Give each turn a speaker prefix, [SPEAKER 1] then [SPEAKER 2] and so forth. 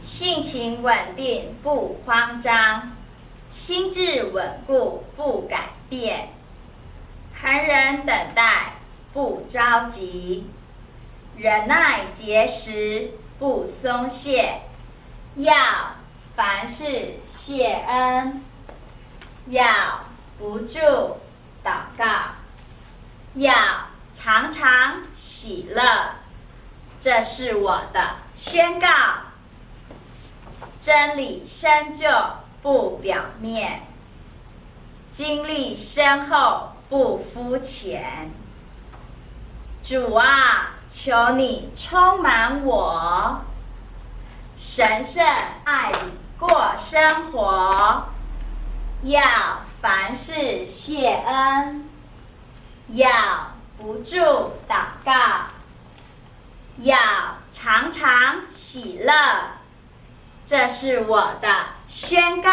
[SPEAKER 1] 性情稳定不慌张，心智稳固不改变，恒忍等待不着急，忍耐节食不松懈，要凡事谢恩，要不住祷告，要常常喜乐。这是我的宣告。真理深究不表面，经历深厚不肤浅。主啊，求你充满我，神圣爱里过生活，要凡事谢恩，要不住祷告，要常常喜乐。这是我的宣告。